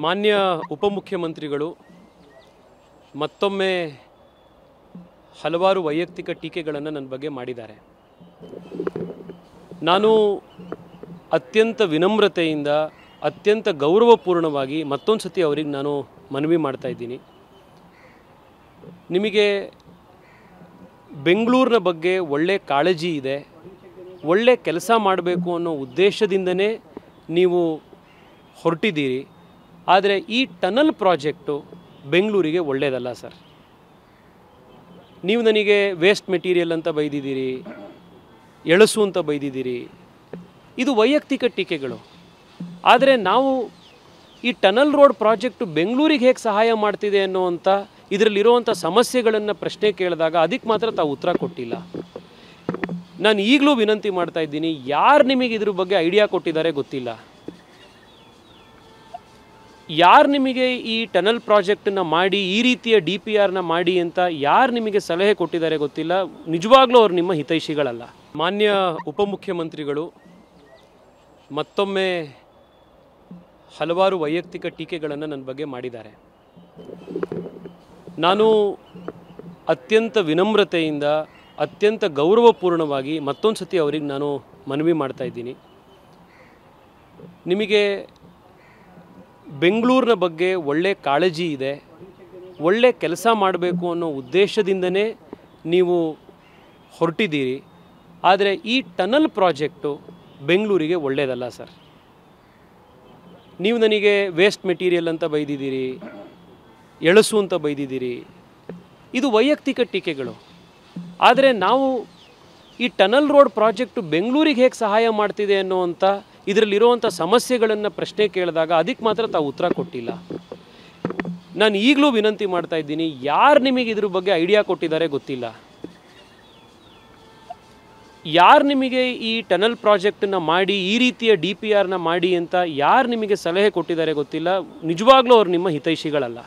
ಮಾನ್ಯ ಉಪಮುಖ್ಯಮಂತ್ರಿಗಳು ಮತ್ತೊಮ್ಮೆ ಹಲವಾರು ವೈಯಕ್ತಿಕ ಟೀಕೆಗಳನ್ನು ನನ್ನ ಬಗ್ಗೆ ಮಾಡಿದ್ದಾರೆ. ನಾನು ಅತ್ಯಂತ ವಿನಮ್ರತೆಯಿಂದ ಅತ್ಯಂತ ಗೌರವಪೂರ್ಣವಾಗಿ ಮತ್ತೊಂದು ಸತಿ ಅವರಿಗೆ ನಾನು ಮನವಿ ಮಾಡ್ತಾ ಇದ್ದೀನಿ. ನಿಮಗೆ ಬೆಂಗಳೂರಿನ ಬಗ್ಗೆ ಒಳ್ಳೆ ಕಾಳಜಿ ಇದೆ, ಒಳ್ಳೆ ಕೆಲಸ ಮಾಡಬೇಕು ಅನ್ನೋ ಉದ್ದೇಶದಿಂದನೇ ನೀವು ಹೊರಟಿದ್ದೀರಿ. ಆದರೆ ಈ ಟನಲ್ ಪ್ರಾಜೆಕ್ಟು ಬೆಂಗಳೂರಿಗೆ ಒಳ್ಳೆಯದಲ್ಲ ಸರ್. ನೀವು ನನಗೆ ವೇಸ್ಟ್ ಮೆಟೀರಿಯಲ್ ಅಂತ ಬೈದಿದ್ದೀರಿ, ಎಳಸು ಅಂತ ಬೈದಿದ್ದೀರಿ. ಇದು ವೈಯಕ್ತಿಕ ಟೀಕೆಗಳು. ಆದರೆ ನಾವು ಈ ಟನಲ್ ರೋಡ್ ಪ್ರಾಜೆಕ್ಟು ಬೆಂಗಳೂರಿಗೆ ಹೇಗೆ ಸಹಾಯ ಮಾಡ್ತಿದೆ ಅನ್ನೋವಂಥ ಇದರಲ್ಲಿರುವಂಥ ಸಮಸ್ಯೆಗಳನ್ನು ಪ್ರಶ್ನೆ ಕೇಳಿದಾಗ ಅದಕ್ಕೆ ಮಾತ್ರ ತಾವು ಉತ್ತರ ಕೊಟ್ಟಿಲ್ಲ. ನಾನು ಈಗಲೂ ವಿನಂತಿ ಮಾಡ್ತಾ ಇದ್ದೀನಿ, ಯಾರು ನಿಮಗೆ ಇದ್ರ ಬಗ್ಗೆ ಐಡಿಯಾ ಕೊಟ್ಟಿದ್ದಾರೆ ಗೊತ್ತಿಲ್ಲ, ಯಾರು ನಿಮಗೆ ಈ ಟನಲ್ ಪ್ರಾಜೆಕ್ಟನ್ನು ಮಾಡಿ ಈ ರೀತಿಯ DPRನ ಮಾಡಿ ಅಂತ ಯಾರು ನಿಮಗೆ ಸಲಹೆ ಕೊಟ್ಟಿದ್ದಾರೆ ಗೊತ್ತಿಲ್ಲ. ನಿಜವಾಗ್ಲೂ ಅವ್ರು ನಿಮ್ಮ ಹಿತೈಷಿಗಳಲ್ಲ. ಮಾನ್ಯ ಉಪಮುಖ್ಯಮಂತ್ರಿಗಳು ಮತ್ತೊಮ್ಮೆ ಹಲವಾರು ವೈಯಕ್ತಿಕ ಟೀಕೆಗಳನ್ನು ನನ್ನ ಬಗ್ಗೆ ಮಾಡಿದ್ದಾರೆ. ನಾನು ಅತ್ಯಂತ ವಿನಮ್ರತೆಯಿಂದ ಅತ್ಯಂತ ಗೌರವಪೂರ್ಣವಾಗಿ ಮತ್ತೊಂದು ಸತಿ ಅವರಿಗೆ ನಾನು ಮನವಿ ಮಾಡ್ತಾ ಇದ್ದೀನಿ. ನಿಮಗೆ ಬೆಂಗಳೂರಿನ ಬಗ್ಗೆ ಒಳ್ಳೆ ಕಾಳಜಿ ಇದೆ, ಒಳ್ಳೆ ಕೆಲಸ ಮಾಡಬೇಕು ಅನ್ನೋ ಉದ್ದೇಶದಿಂದನೇ ನೀವು ಹೊರಟಿದ್ದೀರಿ. ಆದರೆ ಈ ಟನಲ್ ಪ್ರಾಜೆಕ್ಟು ಬೆಂಗಳೂರಿಗೆ ಒಳ್ಳೆಯದಲ್ಲ ಸರ್. ನೀವು ನನಗೆ ವೇಸ್ಟ್ ಮೆಟೀರಿಯಲ್ ಅಂತ ಬೈದಿದ್ದೀರಿ, ಎಳಸು ಅಂತ ಬೈದಿದ್ದೀರಿ. ಇದು ವೈಯಕ್ತಿಕ ಟೀಕೆಗಳು. ಆದರೆ ನಾವು ಈ ಟನಲ್ ರೋಡ್ ಪ್ರಾಜೆಕ್ಟು ಬೆಂಗಳೂರಿಗೆ ಹೇಗೆ ಸಹಾಯ ಮಾಡ್ತಿದೆ ಅನ್ನೋವಂಥ ಇದರಲ್ಲಿರುವಂಥ ಸಮಸ್ಯೆಗಳನ್ನು ಪ್ರಶ್ನೆ ಕೇಳಿದಾಗ ಅದಕ್ಕೆ ಮಾತ್ರ ತಾವು ಉತ್ತರ ಕೊಟ್ಟಿಲ್ಲ. ನಾನು ಈಗಲೂ ವಿನಂತಿ ಮಾಡ್ತಾ ಇದ್ದೀನಿ, ಯಾರು ನಿಮಗೆ ಇದ್ರ ಬಗ್ಗೆ ಐಡಿಯಾ ಕೊಟ್ಟಿದ್ದಾರೆ ಗೊತ್ತಿಲ್ಲ, ಯಾರು ನಿಮಗೆ ಈ ಟನಲ್ ಪ್ರಾಜೆಕ್ಟನ್ನು ಮಾಡಿ ಈ ರೀತಿಯ DPRನ ಮಾಡಿ ಅಂತ ಯಾರು ನಿಮಗೆ ಸಲಹೆ ಕೊಟ್ಟಿದ್ದಾರೆ ಗೊತ್ತಿಲ್ಲ. ನಿಜವಾಗ್ಲೂ ಅವ್ರು ನಿಮ್ಮ ಹಿತೈಷಿಗಳಲ್ಲ.